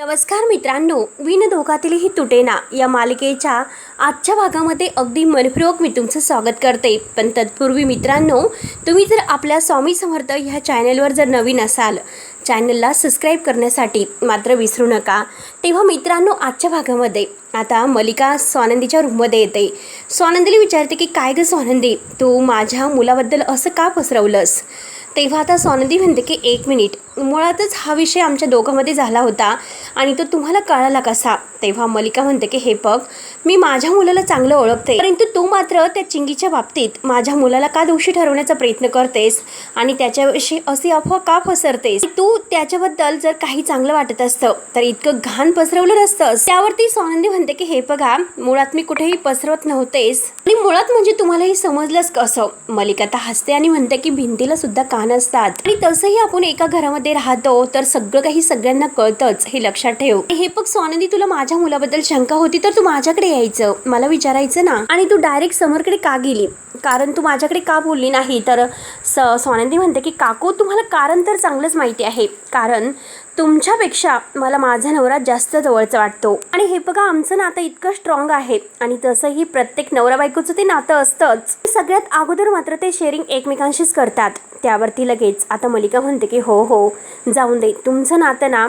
नमस्कार मित्रांनो, विनोदोगातीलही तुटेना या मालिकेच्या आजच्या भागामध्ये अगदी मनपूर्वक मी तुमचं स्वागत करते. पण तत्पूर्वी मित्रांनो, तुम्ही जर आपल्या स्वामी समर्थ ह्या चॅनलवर जर नवीन असाल, चॅनलला सबस्क्राईब करण्यासाठी मात्र विसरू नका. तेव्हा मित्रांनो, आजच्या भागामध्ये आता मलिका स्वानंदीच्या रूममध्ये येते. स्वानंदीला विचारते की काय गं स्वानंदी, तू माझ्या मुलाबद्दल असं का पसरवलंस? तेव्हा आता स्वानंदी म्हणते की एक मिनिट, मुळातच हा विषय आमच्या दोघांमध्ये झाला होता आणि तो तुम्हाला कळाला कसा? तेव्हा मलिका म्हणते की हे बघ, मी माझ्या मुलाला चांगलं ओळखते, परंतु तू मात्र त्या चिंगीच्या बाबतीत माझ्या मुलाला का दोषी ठरवण्याचा प्रयत्न करतेस आणि त्याच्याविषयी अशी अफवा का पसरतेस? तू त्याच्याबद्दल जर काही चांगलं वाटत असतं तर इतकं घाण पसरवलं नसतंस. त्यावरती स्वानंदी म्हणते की हे बघा, मुळात मी कुठेही पसरवत नव्हतेस आणि मुळात म्हणजे तुम्हाला हे समजलंच कसं? मलिका आता हसते आणि म्हणते की भिंतीला सुद्धा कान असतात आणि तसंही आपण एका घरामध्ये राहतो तर सगळं काही सगळ्यांना कळतंच, हे लक्षात ठेव. हे बघ स्वानंदी, तुला माझ्या मुलाबद्दल शंका होती तर तू माझ्याकडे यायचं, मला विचारायचं ना, आणि तू डायरेक्ट समरकडे का गेली? कारण तू माझ्याकडे का बोलली नाही? तर स्वानंदी म्हणते की काकू, तुम्हाला कारण तर चांगलंच माहिती आहे, कारण तुमच्यापेक्षा मला माझा नवरा जास्त जवळचा वाटतो आणि हे बघा, आमचं नातं इतकं स्ट्रॉंग आहे आणि तसंही प्रत्येक नवरा बायकोचं ते नातं असतंच. सगळ्यात अगोदर मात्र ते शेअरिंग एकमेकांशीच करतात. त्यावरती लगेच आता मलिका म्हणते की हो जाऊन दे, तुमचं नातं ना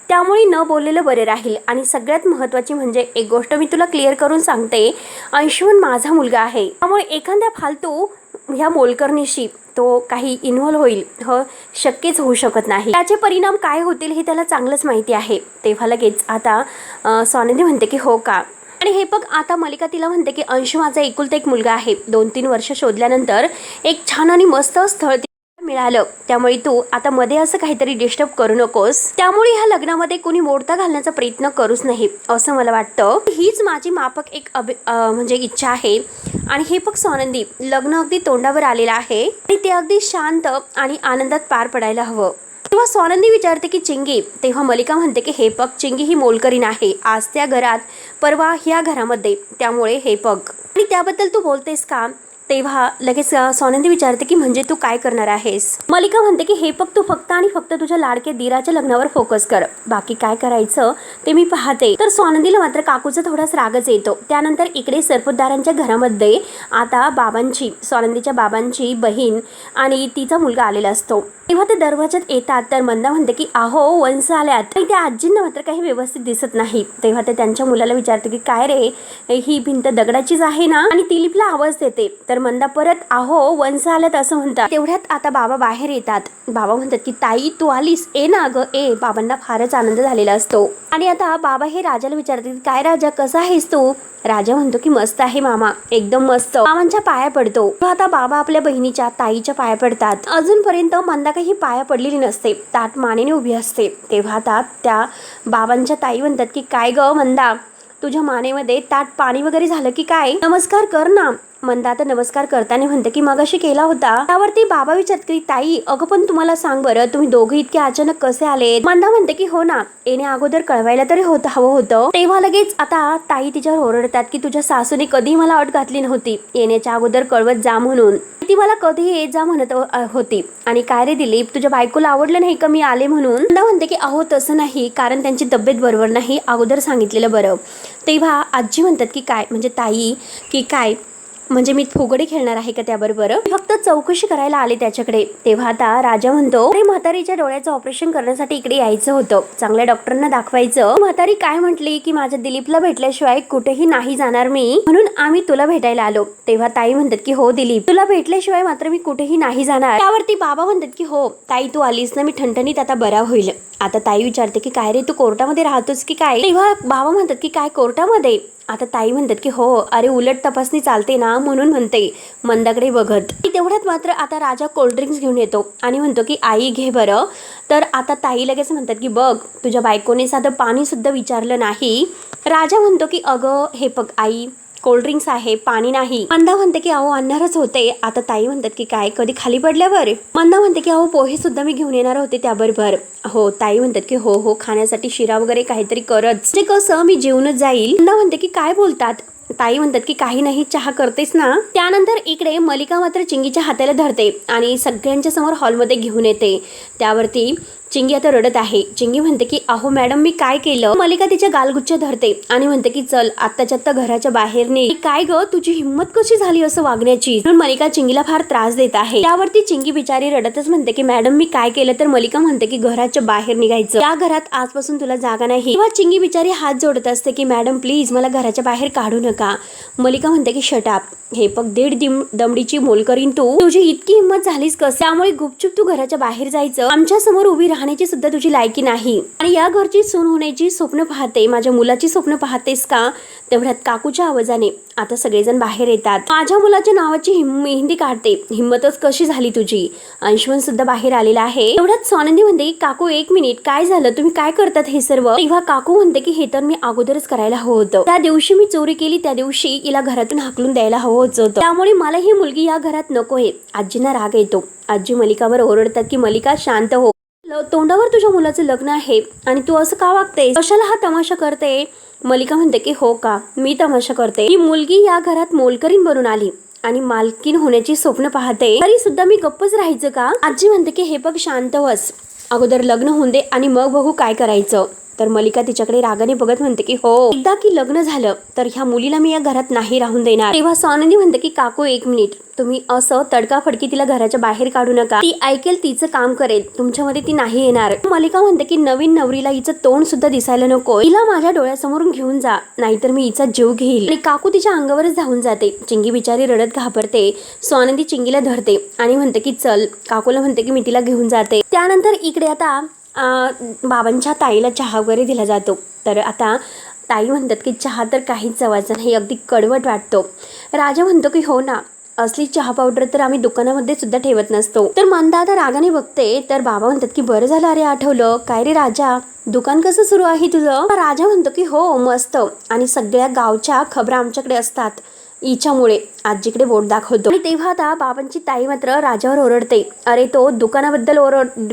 त्यामुळे न बोललेलं बरे राहील. आणि सगळ्यात महत्त्वाची म्हणजे एक गोष्ट मी तुला क्लिअर करून सांगते, अंशुमन माझा मुलगा आहे, त्यामुळे एखाद्या फालतू ह्या मोलकरणीशी तो काही इन्व्हॉल्व होईल शक्यच होऊ शकत नाही. त्याचे परिणाम काय होतील हे त्याला चांगलंच माहिती आहे. तेव्हा लगेच आता स्वानंदी म्हणते की हो का? आणि हे बघ, आता मलिका तिला म्हणते की अंशु माझा एकुलता एक मुलगा आहे. 2-3 वर्ष शोधल्यानंतर एक छान आणि मस्त स्थळ मिळालं, त्यामुळे तू आता मध्ये असं काहीतरी डिस्टर्ब करू नकोस. त्यामुळे ह्या लग्नामध्ये कोणी मोडता घालण्याचा प्रयत्न करूच नाही असं मला वाटतं. हीच माझी माफक एक म्हणजे इच्छा आहे. आणि हे बघ स्वानंदी, लग्न अगदी तोंडावर आलेलं आहे आणि ते अगदी शांत आणि आनंदात पार पडायला हवं. तेव्हा स्वानंदी विचारते की चिंगी? तेव्हा मलिका म्हणते की हे बघ, चिंगी ही मोलकरीण आहे, आज त्या घरात परवा ह्या घरामध्ये, त्यामुळे हे बघ, आणि त्याबद्दल तू बोलतेस का? तेव्हा लगेच स्वानंदी विचारते की म्हणजे तू काय करणार आहेस? मलिका म्हणते की हे बघ, तू फक्त आणि फक्त तुझ्या लाडके दिराच्या लग्नावर फोकस कर, बाकी काय करायचं ते मी पाहते. तर स्वानंदीला मात्र काकूचा थोडाच रागच येतो. त्यानंतर इकडे सरपोतदारांच्या घरामध्ये आता बाबांची, स्वानंदीच्या बाबांची बहीण आणि तिचा मुलगा आलेला असतो. तेव्हा ते दरवाजात येतात तर मंदा म्हणते की अहो वंश आल्यात, आणि त्या आजींना मात्र काही व्यवस्थित दिसत नाही. तेव्हा ते त्यांच्या मुलाला विचारते की काय रे, ही भिंत दगडाचीच आहे ना? आणि दिलीपला आवाज देते तर मंदा परत अहो वंश आल्यात असं म्हणतात. तेवढ्यात आता बाबा बाहेर येतात. बाबा म्हणतात की ताई तू आलीस, ए ना ग ए. बाबांना फारच आनंद झालेला असतो. आणि आता बाबा हे राजाला विचारते काय राजा, कसा आहेस तू? राजा म्हणतो की मस्त आहे मामा, एकदम मस्त. मामांच्या पाया पडतो. आता बाबा आपल्या बहिणीच्या ताईच्या पाया पडतात. अजूनपर्यंत मंदा काही पाया पडलेली नसते, ताट मानेने उभी असते. तेव्हा आता त्या बाबांच्या ताई म्हणतात की काय ग मंदा, तुझ्या मानेमध्ये ताट पाणी वगैरे झालं की काय? नमस्कार कर ना. मंदा आता नमस्कार करताना म्हणते की मगाशी केला होता. त्यावरती बाबा विचारत की ताई अगं पण तुम्हाला सांग बरं, तुम्ही दोघे इतके अचानक कसे आले? मंदा म्हणते की हो ना, येणे अगोदर कळवायला तरी हवं होतं. तेव्हा लगेच आता ताई तिच्यावर ओरडतात की तुझ्या सासूने कधी मला अट घातली नव्हती, येण्याच्या अगोदर कळवत जा म्हणून. ती मला कधी येत जा म्हणत होती. आणि काय रे दिलीप, तुझ्या बायकोला आवडलं नाही का मी आले म्हणून? मंदा म्हणते की अहो तसं नाही, कारण त्यांची तब्येत बरोबर नाही, अगोदर सांगितलेलं बरं. तेव्हा आजी म्हणतात की काय, म्हणजे ताई की काय, म्हणजे मी फुगडी खेळणार आहे का त्याबरोबर? फक्त चौकशी करायला आले त्याच्याकडे. तेव्हा आता राजा म्हणतो अरे म्हातारीच्या डोळ्याचं ऑपरेशन करण्यासाठी इकडे यायचं होतं, चांगल्या डॉक्टरांना दाखवायचं. म्हातारी काय म्हटली की माझ्या दिलीपला भेटल्याशिवाय कुठेही नाही जाणार मी, म्हणून आम्ही तुला भेटायला आलो. तेव्हा ताई म्हणतात की हो दिलीप, तुला भेटल्याशिवाय मात्र मी कुठेही नाही जाणार. त्यावरती बाबा म्हणतात की हो ताई, तू आलीस ना, मी ठणठणीत आता बरा होईल. आता ताई विचारते की काय रे, तू कोर्टामध्ये राहतोस की काय? तेव्हा बाबा म्हणतात की काय कोर्टामध्ये? आता ताई म्हणतात की हो, अरे उलट तपासणी चालते ना म्हणून म्हणते मंदाकडे बघत. तेवढ्यात मात्र आता राजा कोल्ड्रिंक्स घेऊन येतो आणि म्हणतो की आई घे बरं. तर आता ताई लगेच म्हणतात की बघ, तुझ्या बायकोने साधं पाणी सुद्धा विचारलं नाही. राजा म्हणतो की अगं हे बघ आई, कोल्ड्रिंक्स आहे, पाणी नाही. मंदा म्हणते की अहो आणणारच होते. आता ताई म्हणतात की काय, कधी खाली पडल्यावर? मंदा म्हणते की अहो पोहे सुद्धा मी घेऊन येणार होते त्याबरोबर. हो ताई म्हणतात की हो खाण्यासाठी शिरा वगैरे काहीतरी करच, जे कसं मी जेवणच जाईल. मंदा म्हणते की काय बोलतात? ताई म्हणतात की काही नाही, चहा करतेस ना? त्यानंतर इकडे मलिका मात्र चिंगीच्या हाताला धरते आणि सगळ्यांच्या समोर हॉलमध्ये घेऊन येते. त्यावरती चिंगी आता रडत आहे. चिंगी म्हणते की अहो मॅडम मी काय केलं. मलिका तिच्या गालगुच्छ धरते आणि म्हणते की चल आत्ताच्या आत्ता घराच्या बाहेर निघ. काय ग तुझी हिंमत कशी झाली असं वागण्याची. म्हणून मलिका चिंगीला फार त्रास देत आहे. त्यावरती चिंगी बिचारी रडतच म्हणते की मॅडम मी काय केलं. तर मलिका म्हणते की घराच्या बाहेर निघायचं, त्या घरात आजपासून तुला जागा नाही. तेव्हा चिंगी बिचारी हात जोडत असते की मॅडम प्लीज मला घराच्या बाहेर काढू नका. मलिका म्हणते की शट अप. हे बघ दमडीची मोल करीन तू. तुझी इतकी हिंमत झालीस कस. त्यामुळे गुपचूप तू घराच्या बाहेर जायचं. आमच्या समोर उभी राहण्याची सुद्धा तुझी लायकी नाही आणि या घरची सून होण्याची स्वप्न पाहते, माझ्या मुलाची स्वप्न पाहतेस का. तेवढ्यात काकूच्या आवाजाने आता सगळेजण बाहेर येतात. माझ्या मुलाच्या नावाची मेहंदी काढते, हिंमतच कशी झाली तुझी. अंशुमन सुद्धा बाहेर आलेला आहे. तेवढ्यात सोनंदी म्हणते काकू एक मिनिट काय झालं, तुम्ही काय करतात हे सर्व. तेव्हा काकू म्हणते की हे तर मी अगोदरच करायला हवं होतं. त्या दिवशी मी चोरी केली, त्या दिवशी हिला घरातून हाकलून द्यायला हवं होतं. त्यामुळे मला ही मुलगी या घरात नकोय. आजींना राग येतो. आजी मलिकावर ओरडतात की मलिका शांत हो. तोंडावर तुझ्या मुलाचं लग्न आहे आणि तू असं का वागतेस, कशाला हा तमाशा करते. मलिका म्हणते की हो का मी तमाशा करते. ही मुलगी या घरात मोलकरीण बनून आली आणि मालकीन होण्याची स्वप्न पाहते, तरी सुद्धा मी गप्पच राहायचं का. आजी म्हणते की हे बघ शांत बस, अगोदर लग्न होऊन दे आणि मग बघू काय करायचं. तर मलिका तिच्याकडे रागाने बघत म्हणते की हो एकदा की लग्न झालं तर ह्या मुलीला मी या घरात नाही राहून देणार. तेव्हा सोनंदी म्हणते की काकू एक मिनिट, तुम्ही असं तडकाफडकी तिला घराच्या बाहेर काढू नका. ती ऐकेल तिचं काम करेल, तुमच्यामध्ये ती नाही येणार. मलिका म्हणते की नवीन नवरीला हिचं तोंड सुद्धा दिसायला नको. हिला माझ्या डोळ्यासमोरून घेऊन जा, नाहीतर मी हिचा जीव घेईल. आणि काकू तिच्या अंगावरच धावून जाते. चिंगी बिचारी रडत घाबरते. सोनंदी चिंगीला धरते आणि म्हणते की चल. काकूला म्हणते की मी तिला घेऊन जाते. त्यानंतर इकडे आता बाबांच्या ताईला चहा वगैरे दिला जातो. तर आता ताई म्हणतात की चहा तर काहीच चवाचा नाही, अगदी कडवट वाटतो. राजा म्हणतो की हो ना, असली चहा पावडर तर आम्ही दुकानामध्ये सुद्धा ठेवत नसतो. तर मंदा आता रागाने बघते. तर बाबा म्हणतात की बरं झालं अरे आठवलं. काय रे राजा, दुकान कसं सुरू आहे तुझं. राजा म्हणतो की हो मस्त, आणि सगळ्या गावच्या खबरा आमच्याकडे असतात हिच्यामुळे. आजीकडे बोट दाखवतो. आणि तेव्हा आता बाबांची ताई मात्र राजावर ओरडते, अरे तो दुकानाबद्दल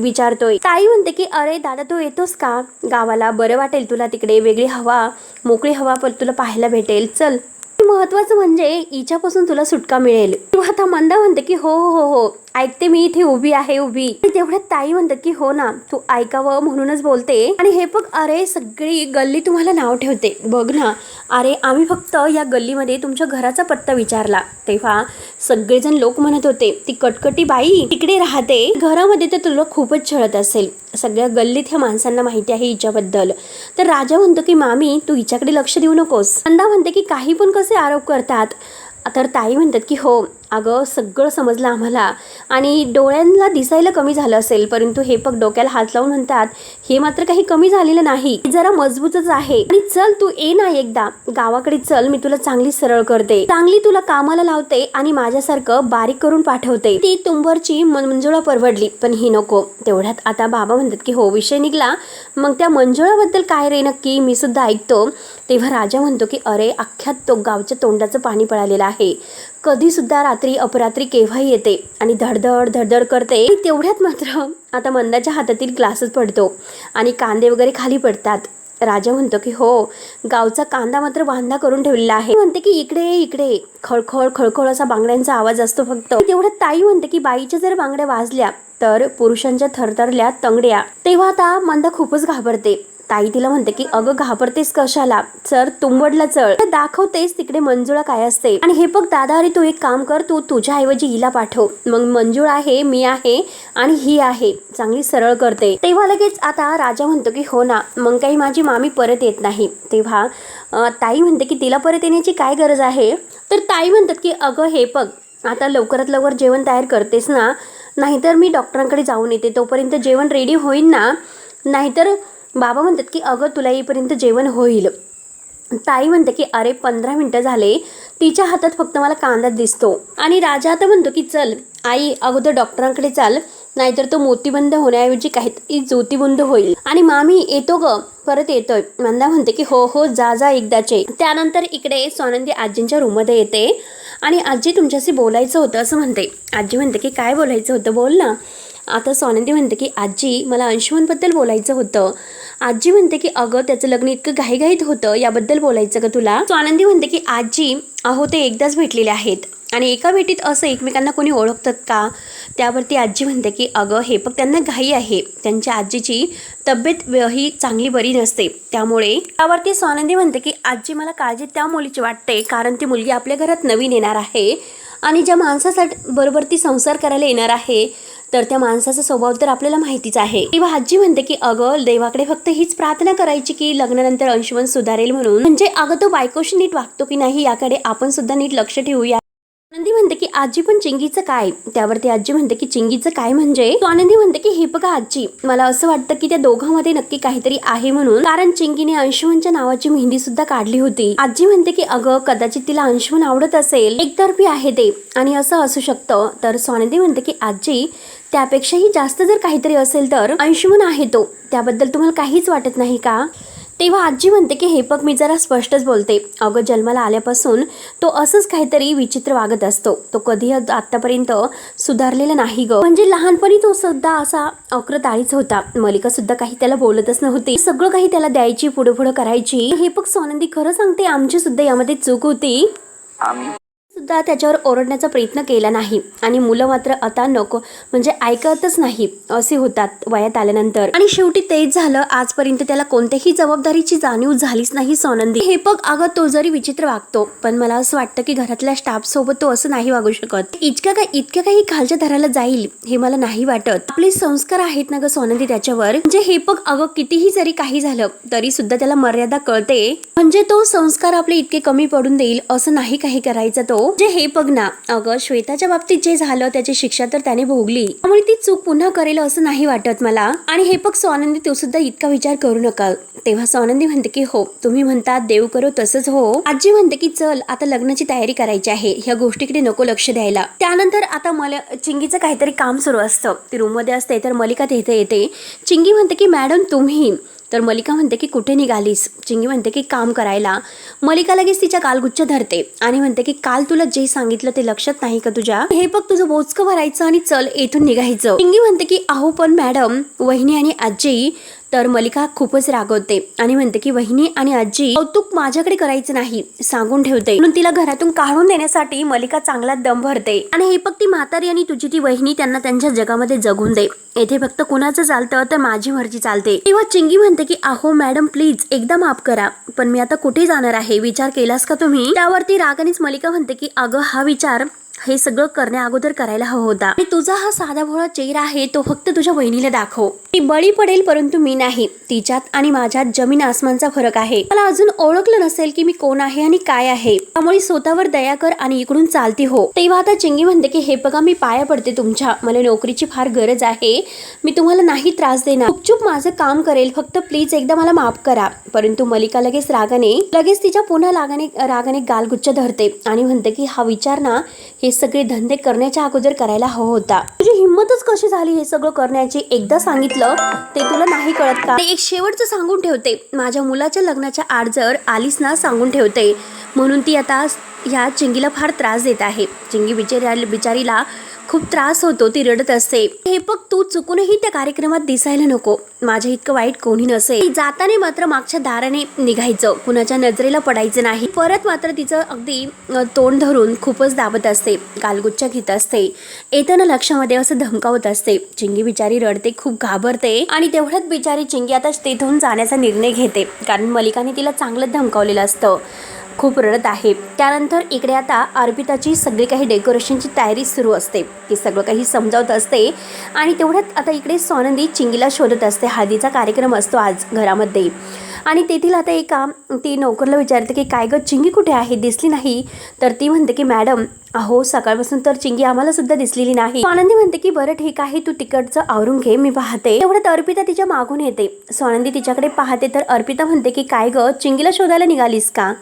विचारतोय. ताई म्हणते की अरे दादा तू येतोस का गावाला, बरं वाटेल तुला तिकडे, वेगळी हवा मोकळी हवा पण तुला पाहायला भेटेल, चल. महत्वाचं म्हणजे हिच्यापासून तुला सुटका मिळेल. तेव्हा आता मंदा म्हणते की हो हो हो ऐकते, मी इथे उभी आहे उभी. तेवढ्यात ताई म्हणतात की हो ना तू ऐकावं म्हणूनच बोलते. आणि हे बघ अरे सगळी गल्ली तुम्हाला नाव ठेवते बघ ना. अरे आम्ही फक्त या गल्लीमध्ये तुमच्या घराचा पत्ता विचारला तेव्हा सगळेजण लोक म्हणत होते ती कटकटी बाई तिकडे राहते, घरामध्ये तर तुला खूपच छळत असेल. सगळ्या गल्लीत ह्या माणसांना माहिती आहे हिच्याबद्दल. तर राजा म्हणतो की मामी तू हिच्याकडे लक्ष देऊ नकोस. मंदा म्हणते की काही पण कसे आरोप करतात. तर ताई म्हणतात की हो अगं सगळं समजलं आम्हाला, आणि डोळ्यांना दिसायला कमी झालं असेल, परंतु हे पग डोक्याला हात लावून म्हणतात हे मात्र काही कमी झालेलं नाही, जरा मजबूतच आहे. आणि चल तू ये ना एकदा गावाकडे, चल मी तुला चांगली सरळ करते, चांगली तुला कामाला लावते आणि माझ्यासारखं बारीक करून पाठवते. ती तुंबरची मंजुळा परवडली पण ही नको. तेवढ्यात आता बाबा म्हणतात की हो विषय निघला, मग त्या मंजुळाबद्दल काय रे नक्की, मी सुद्धा ऐकतो. तेव्हा राजा म्हणतो की अरे अख्ख्या तो गावच्या तोंडाचं पाणी पळालेलं आहे, कधी सुद्धा रात्री अपरात्री केव्हाही येते आणि धडधड धडधड करते. तेवढ्यात मात्र आता मंदाच्या हातातील ग्लासच पडतो आणि कांदे वगैरे खाली पडतात. राजा म्हणतो की हो गावचा कांदा मात्र वांदा करून ठेवलेला आहे. म्हणते की इकडे इकडे खळखळ खळखळ असा बांगड्यांचा आवाज असतो फक्त. तेवढ्यात ताई म्हणते की बाईच्या जर बांगड्या वाजल्या तर पुरुषांच्या थरथरल्या तंगड्या. तेव्हा आता मंदा खूपच घाबरते. ताई तिला म्हणते की अगं घाबरतेस कशाला, सर तुंबडला चढ, दाखवतेस तिकडे मंजुळा काय असते. आणि हे बघ दादा अरे तू एक काम कर, तू तुझ्या ऐवजी हिला पाठव, मग मंजुळा आहे मी आहे आणि ही आहे, चांगली सरळ करते. तेव्हा लगेच आता राजा म्हणतो की हो ना मग काही माझी मामी परत येत नाही. तेव्हा ताई म्हणते की तिला परत येण्याची काय गरज आहे. तर ताई म्हणतात की अगं हे बघ आता लवकरात लवकर जेवण तयार करतेस ना, नाहीतर मी डॉक्टरांकडे जाऊन येते तोपर्यंत जेवण रेडी होईल ना. नाहीतर बाबा म्हणतात की अगं तुला येईपर्यंत जेवण होईल. ताई म्हणते की अरे 15 मिनिटं झाले, तिच्या हातात फक्त मला कांदा दिसतो. आणि राजा आता म्हणतो की चल आई अगोदर डॉक्टरांकडे चाल, नाहीतर तो मोतीबंद होण्याऐवजी काहीतरी ज्योतिबंद होईल. आणि मामी येतो ग, परत येतोय. मंदा म्हणते की हो हो जा जा एकदाचे. त्यानंतर इकडे सोनंदी आजींच्या रूममध्ये येते आणि आजी तुमच्याशी बोलायचं होतं असं म्हणते. आजी म्हणते की काय बोलायचं होतं बोल ना. आता सोनंदी म्हणते की आजी मला अंशुमनबद्दल बोलायचं होतं. आजी म्हणते की अगं त्याचं लग्न इतकं घाईघाईत होतं, याबद्दल बोलायचं का तुला. सोनंदी म्हणते की आजी अहो ते एकदाच भेटलेले आहेत आणि एका भेटीत असं एकमेकांना कोणी ओळखतात का? त्यावरती आजी म्हणते की अगं हे बघ त्यांना घाई आहे, त्यांच्या आजीची तब्येत ही चांगली बरी नसते, त्यामुळे त्यावरती स्वानंदी म्हणते की आजी मला काळजी त्या मुलीची वाटते, कारण ती मुलगी आपल्या घरात नवीन येणार आहे आणि ज्या माणसासाठी बरोबर ती संसार करायला येणार आहे तर त्या माणसाचा स्वभाव तर आपल्याला माहितीच आहे. तेव्हा आजी म्हणते की अगं देवाकडे फक्त हीच प्रार्थना करायची की लग्नानंतर अंशुमन सुधारेल म्हणून, म्हणजे अगं तो बायकोशी नीट वागतो की नाही याकडे आपण सुद्धा नीट लक्ष ठेवूया. आनंदी म्हणते की आजी पण चिंगीचं काय? त्यावरती आजी म्हणते की चिंगीचं काय म्हणजे? तो आनंदी म्हणते की हे बघा आजी, मला असं वाटतं की त्या दोघांमध्ये नक्की काहीतरी आहे म्हणून, कारण चिंगीने अंशुमनच्या नावाची मेहंदी सुद्धा काढली होती. आजी म्हणते की अगं कदाचित तिला अंशुमन आवडत असेल, एकतर्फी आहे ते आणि असं असू शकतं. तर स्वानंदी म्हणते की आजी त्यापेक्षाही जास्त जर काहीतरी असेल तर अंशुमन आहे तो, त्याबद्दल तुम्हाला काहीच वाटत नाही का? तेव्हा आजी म्हणते की हे बघ मी जरा स्पष्टच बोलते, अगं जन्माला आल्यापासून तो असंच काहीतरी विचित्र वागत असतो, तो कधी आतापर्यंत सुधारलेला नाही ग, म्हणजे लहानपणी तो सुद्धा असा अक्रताळीच होता, मलिका सुद्धा काही त्याला बोलतच नव्हती, सगळं काही त्याला द्यायची, पुढे पुढे करायची. हे बघ स्वानंदी खरं सांगते आमची सुद्धा यामध्ये चूक होती, सुद्धा त्याच्यावर ओरडण्याचा प्रयत्न केला नाही आणि मुलं मात्र आता नको म्हणजे ऐकतच नाही असे होतात वयात आल्यानंतर, आणि शेवटी तेच झालं. आजपर्यंत त्याला कोणत्याही जबाबदारीची जाणीव झालीच नाही स्वानंदी. हे बघ अगं तो जरी विचित्र वागतो पण मला असं वाटतं की घरातल्या स्टाफ सोबत तो असं नाही वागू शकत, इतक्या काही खालच्या थराला जाईल हे मला नाही वाटत. आपले संस्कार आहेत ना ग स्वानंदी त्याच्यावर, म्हणजे हे बघ अगं कितीही जरी काही झालं तरी सुद्धा त्याला मर्यादा कळते, म्हणजे तो संस्कार आपले इतके कमी पडून देईल असं नाही काही करायचं तो. म्हणजे हे बघ ना अगं श्वेताच्या बाबतीत जे झालं त्याची शिक्षा तर त्याने भोगली, त्यामुळे ती चूक पुन्हा करेल असं नाही वाटत मला. आणि हे बघ स्वानंदी तू सुद्धा इतका विचार करू नका. तेव्हा स्वानंदी म्हणते की हो तुम्ही म्हणता देव करो तसंच हो. आजी म्हणते की चल आता लग्नाची तयारी करायची आहे, ह्या गोष्टीकडे नको लक्ष द्यायला. त्यानंतर आता मला चिंगीचं काहीतरी काम सुरू असतं, ती रूम मध्ये असते तर मलिका तिथे येते. चिंगी म्हणते की मॅडम तुम्ही, तर मलिका म्हणते की कुठे निघालीस? चिंगी म्हणते की काम करायला. मलिका लगेच तिच्या कालगुच्छ धरते आणि म्हणते की काल तुला जे सांगितलं ते लक्षात नाही का तुझ्या? हे बघ तुझं बोचकं भरायचं आणि चल येथून निघायचं. चिंगी म्हणते की अहो पण मॅडम वहिनी आणि आजी. तर मलिका खूपच रागवते आणि म्हणते की वहिनी आणि आजी कौतुक माझ्याकडे करायचं नाही सांगून ठेवते, म्हणून तिला घरातून काढून देण्यासाठी मलिका चांगला दम भरते. आणि हे फक्त ती म्हातारी आणि तुझी ती वहिनी त्यांना त्यांच्या जगामध्ये जगून दे, येथे फक्त कुणाचं चालतं तर माझी मर्जी चालते. तेव्हा चिंगी म्हणते की अहो मॅडम प्लीज एकदा माफ करा, पण मी आता कुठे जाणार आहे विचार केलास का तुम्ही? त्यावरती रागानेच मलिका म्हणते की अगं हा विचार हे सगळं करण्या अगोदर करायला हवा होता, आणि तुझा हा साधा भोळा चेहरा आहे तो फक्त तुझ्या बहिणीला दाखव, ती बळी पडेल परंतु मी नाही. तिच्यात आणि माझ्यात जमीन आसमानचा फरक आहे. मला अजून ओळखलं नसेल की मी कोण आहे आणि काय आहे, त्यामुळे स्वतःवर दया कर आणि इकडून चालती हो. तेव्हा आता चिंगी म्हणते की हे बघा मी पाया पडते तुमच्या, मला नोकरीची फार गरज आहे, मी तुम्हाला नाही त्रास देणार, चुपचुप माझं काम करेल, फक्त प्लीज एकदा मला माफ करा. परंतु मलिका लगेच तिच्या पुन्हा रागाने गालगुच्छ धरते आणि म्हणते की हा विचार ना हे सगळे धंदे करण्याच्या अगोदर करायला हवा होता, तुझी हिंमतच कशी झाली हे सगळं करण्याची? एकदा सांगितलं ते तुला नाही कळत का? एक शेवटचं सांगून ठेवते, माझ्या मुलाच्या लग्नाच्या आड जर आलीस ना सांगून ठेवते, म्हणून ती आता ह्या चिंगीला फार त्रास देत आहे. चिंगी बिचारीला खूप त्रास होतो, ती रडत असते. हे बघ तू चुकूनही त्या कार्यक्रमात दिसायला नको, माझ्या इतकं वाईट कोणी नसेल. जाताना मात्र मागच्या दाराने निघायचं, कुणाच्या नजरेला पडायचं नाही. परत मात्र तिचं अगदी तोंड धरून खूपच दाबत असते, गालगुच्छ घेत असते, येताना लक्षामध्ये असं धमकावत असते. चिंगी बिचारी रडते, खूप घाबरते आणि तेवढ्यात बिचारी चिंगी आता तिथून जाण्याचा निर्णय घेते, कारण मलिकाने तिला चांगलं धमकावलेलं असतं. खूप रडत आहे. त्यानंतर इकडे आता अर्पिताची सगळी काही डेकोरेशनची तयारी सुरू असते, ती सगळं काही समजावत असते. आणि तेवढ्यात आता इकडे स्वानंदी चिंगीला शोधत असते. हळदीचा कार्यक्रम असतो आज घरामध्ये, आणि तेथील आता ती नोकरला विचारते की काय ग चिंगी कुठे आहे, दिसली नाही? तर ती म्हणते की मॅडम अहो सकाळपासून तर चिंगी आम्हाला सुद्धा दिसलेली नाही. स्वानंदी म्हणते की बरं ठीक आहे, तू तिकडचं आवरून घे, मी पाहते. तेवढ्यात अर्पिता तिच्या मागून येते. स्वानंदी तिच्याकडे पाहते तर अर्पिता म्हणते की काय ग चिंगीला शोधायला निघालीस का?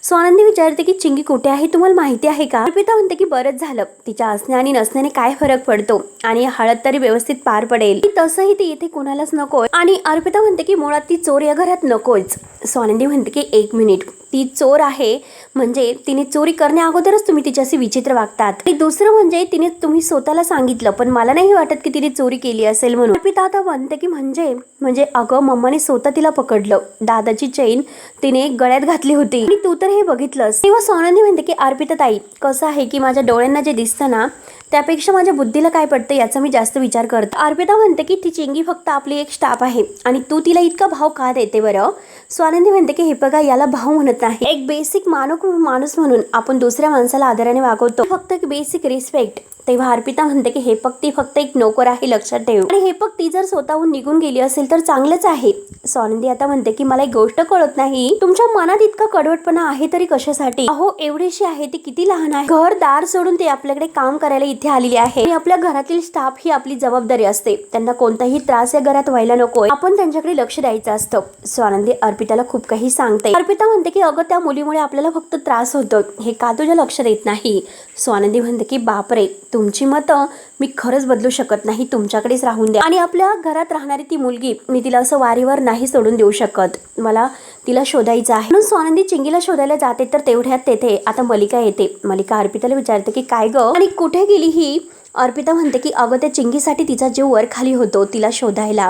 स्वानंदी विचारते की चिंगी कुठे आहे, तुम्हाला माहिती आहे का? अर्पिता म्हणते की बरंच झालं, तिच्या असण्या आणि नसण्याने काय फरक पडतो, आणि हळद तरी व्यवस्थित पार पडेल, तसंही ती इथे कोणालाच नकोय. आणि अर्पिता म्हणते की मुळात ती चोर या घरात नकोच. स्वानंदी म्हणते की एक मिनिट, ती चोर आहे म्हणजे तिने चोरी करण्या अगोदरच तुम्ही तिच्याशी विचित्र वागतात. आणि दुसरं म्हणजे तुम्ही स्वतःला सांगितलं पण मला नाही वाटत की तिने चोरी केली असेल म्हणून. अर्पिता आता म्हणते की म्हणजे अगं मम्माने स्वतः तिला पकडलं, दादाची चेन तिने गळ्यात घातली होती आणि तू तर हे बघितलंस. तेव्हा स्वानंदी म्हणते की अर्पिता ताई, कसं आहे की माझ्या डोळ्यांना जे दिसतं ना त्यापेक्षा माझ्या बुद्धीला काय पडतं याचा मी जास्त विचार करते. अर्पिता म्हणते की ती चिंगी फक्त आपली एक स्टाफ आहे आणि तू तिला इतका भाव का देते बरं. स्वानंदी म्हणते की हे बघा, याला भाव म्हणत नाही, एक बेसिक माणूस म्हणून आपण दुसऱ्या माणसाला आदराने वागवतो, फक्त एक बेसिक रिस्पेक्ट. तेव्हा अर्पिता म्हणते की हे ती फक्त एक नोकर आहे, लक्षात ठेव. आणि हे ती जर स्वतःहून निघून गेली असेल तर चांगलंच आहे. स्वानंदी आता म्हणते की मला एक गोष्ट कळत नाही, तुमच्या मनात इतका कडवटपणा आहे तरी कशासाठी. अहो एवढीशी आहे, ती किती लहान आहे, घर दार सोडून ते आपल्याकडे काम करायला इथे आलेली आहे. आपल्या घरातील स्टाफ ही आपली जबाबदारी असते, त्यांना कोणताही त्रास या घरात व्हायला नकोय, आपण त्यांच्याकडे लक्ष द्यायचं असतं. स्वानंदी अर्पिताला खूप काही सांगते. अर्पिता म्हणते की अगं त्या मुलीमुळे आपल्याला फक्त त्रास होतो, हे का तुझ्या लक्षात येत नाही. स्वानंदी म्हणते की बापरे, तुमची मतं मी खरंच बदलू शकत नाही, तुमच्याकडेच राहून द्या. आणि आपल्या घरात राहणारी ती मुलगी मी तिला असं वारीवर नाही सोडून देऊ शकत, मला तिला शोधायचं आहे. म्हणून स्वानंदी चिंगीला शोधायला जाते तर तेवढ्यात तेथे आता मलिका येते. मलिका अर्पिताला विचारते की काय ग आणि कुठे गेली ही. अर्पिता म्हणते की अगं त्या चिंगीसाठी तिचा जीव वर खाली होतो तिला शोधायला.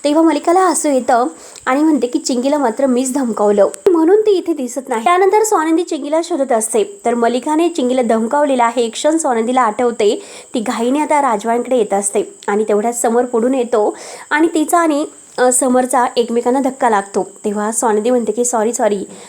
तेव्हा मलिकाला हसू येतं आणि म्हणते की चिंगीला मात्र मीच धमकावलं म्हणून ती इथे दिसत नाही. त्यानंतर स्वानंदी चिंगीला शोधत असते तर मलिकाने चिंगीला धमकावलेला आहे एक क्षण स्वानंदीला आठवते. ती घाईने आता राजवाड्याकडे येत असते आणि तेवढ्यात समर पुढून येतो आणि तिचा आणि समरचा एकमेकांना धक्का लागतो. तेव्हा स्वानंदी म्हणते की सॉरी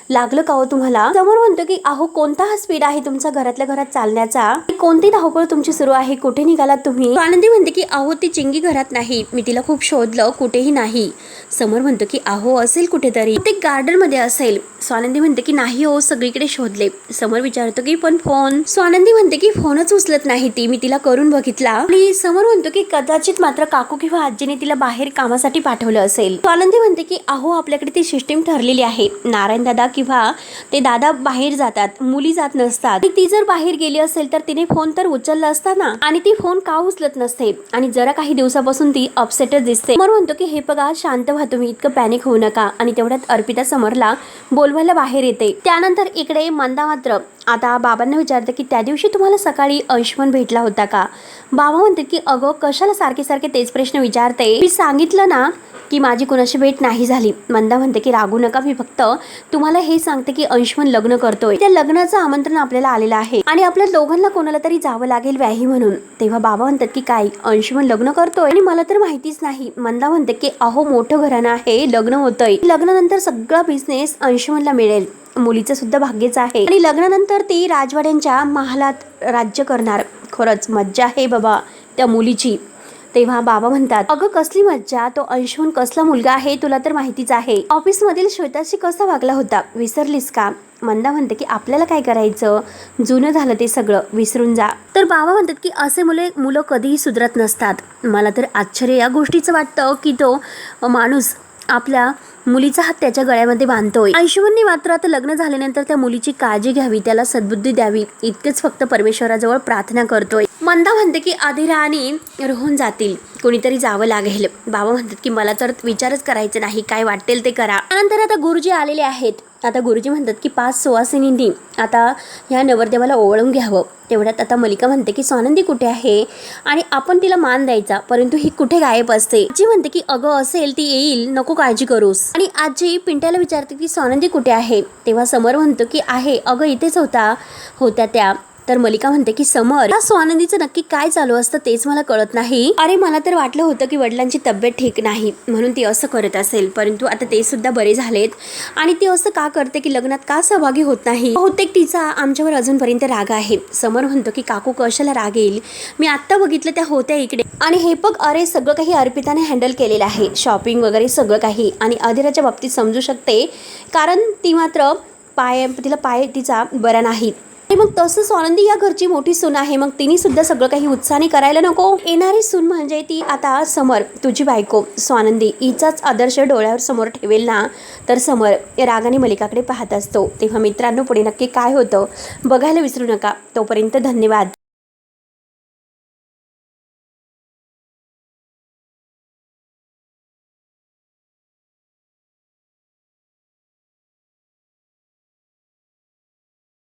लागलं का हो तुम्हाला. समर म्हणतो की अहो कोणता हा स्पीड आहे तुमचा घरातल्या घरात चालण्याचा, कोणती धावपळ तुमची सुरू आहे, कुठे निघालात तुम्ही. स्वानंदी म्हणते की अहो ती चिंगी घरात नाही, मी तिला खूप शोधलं कुठेही नाही. समर म्हणतो की अहो असेल कुठेतरी, ते गार्डन मध्ये असेल. स्वानंदी म्हणते की नाही हो सगळीकडे शोधले. समर विचारतो की पण फोन. स्वानंदी म्हणते की फोनच उचलत नाही ती, मी तिला करून बघितला. आणि समर म्हणतो की कदाचित मात्र काकू किंवा आजीने तिला बाहेर कामासाठी पाठवलं असेल. स्वानंदी म्हणते की अहो आपल्याकडे ती सिस्टीम ठरलेली आहे, नारायण दादा किंवा ते दादा बाहेर जातात, मुली जात नसतात. ती जर बाहेर गेली असेल तर तिने फोन तर उचलला असता ना, आणि ती फोन का उचलत नसते आणि जरा काही दिवसापासून ती अपसेटच दिसते. समर म्हणतो की हे बघा शांत व्हा तुम्ही, इतकं पॅनिक होऊ नका. आणि तेवढ्यात अर्पिता समरला बोलवायला बाहेर येते. त्यानंतर इकडे मंदा मात्र आता बाबांना विचारते की त्या दिवशी तुम्हाला सकाळी अंशुमन भेटला होता का. बाबा म्हणते की अगं कशाला सारखे तेच प्रश्न विचारते, मी सांगितलं ना की माझी कुणाशी भेट नाही झाली. मंदा म्हणते की रागू नका, मी फक्त तुम्हाला हे सांगते की अंशुमन लग्न करतोय, त्या लग्नाचं आमंत्रण आपल्याला आलेलं आहे आणि आपल्या दोघांना कोणाला तरी जावं लागेल व्याही म्हणून. तेव्हा बाबा म्हणतात की काय अंशुमन लग्न करतोय आणि मला तर माहितीच नाही. मंदा म्हणते की अहो मोठं घराणं आहे, लग्न होतंय, लग्नानंतर सगळा बिझनेस अंशुमनला मिळेल, मुलीचं सुद्धा भाग्यच आहे आणि लग्नानंतर ती राजवाड्यांच्या महालात राज्य करणार. खरंच मज्जा आहे बाबा त्या मुलीची. तेव्हा बाबा म्हणतात अगं कसली मज्जा, तो अंशुमन कसला मुलगा आहे तुला तर माहितीच आहे, ऑफिस मधील श्वेताशी कसा वागला होता विसरलीस का. मंदा म्हणते की आपल्याला काय करायचं, जुनं झालं ते सगळं, विसरून जा. तर बाबा म्हणतात की असे मुलं कधीही सुधरत नसतात. मला तर आश्चर्य या गोष्टीचं वाटतं की तो माणूस आपल्या मुलीचा हात त्याच्या गळ्यामध्ये बांधतोय. अंशुमनने मात्र आता लग्न झाल्यानंतर त्या मुलीची काळजी घ्यावी, त्याला सद्बुद्धी द्यावी, इतकेच फक्त परमेश्वराजवळ प्रार्थना करतोय. मंदा म्हणते की आधिरा आणि रोहन जातील, कोणीतरी जावं लागेल. बाबा म्हणतात की मला तर विचारच करायचं नाही, काय वाटेल ते करा. त्यानंतर आता गुरुजी आलेले आहेत. आता गुरुजी म्हणतात की 5 सुवासिनींनी आता ह्या नवरदेवाला ओवाळून घ्यावं. तेवढ्यात आता मलिका म्हणते की स्वानंदी कुठे आहे आणि आपण तिला मान द्यायचा, परंतु ही कुठे गायब असते. आजी म्हणते की अगं असेल ती येईल, नको काळजी करूस. आणि आजी पिंट्याला विचारते की स्वानंदी कुठे आहे. तेव्हा समर म्हणतो की आहे, अगं इथेच होत्या त्या. तर मलिका म्हणते की समर या स्वानंदीचं नक्की काय चालू असतं तेच मला कळत नाही. अरे मला तर वाटलं होतं की वडिलांची तब्येत ठीक नाही म्हणून ती असं करत असेल, परंतु आता ते सुद्धा बरे झालेत आणि ती असं का करते की लग्नात का सहभागी होत नाही. बहुतेक तिचा आमच्यावर अजूनपर्यंत राग आहे. समर म्हणतो की काकू कशाला राग येईल, मी आत्ता बघितलं त्या होत्या इकडे आणि हे बघ. अरे सगळं काही अर्पिताने हँडल केलेलं आहे, शॉपिंग वगैरे सगळं काही. आणि अधिराच्या बाबतीत समजू शकते कारण ती मात्र तिला पाय तिचा बरा नाही. मग तसं स्वानंदी या घरची मोठी सून आहे, मग तिने सुद्धा सगळं काही उत्साहाने करायला नको. येणारी सून म्हणजे ती आता समर तुझी बायको स्वानंदी हिचाच आदर्श डोळ्यावर समोर ठेवेल ना. तर समर रागाने मलिकाकडे पाहत असतो. तेव्हा मित्रांनो पुढे नक्की काय होतं बघायला विसरू नका. तोपर्यंत धन्यवाद.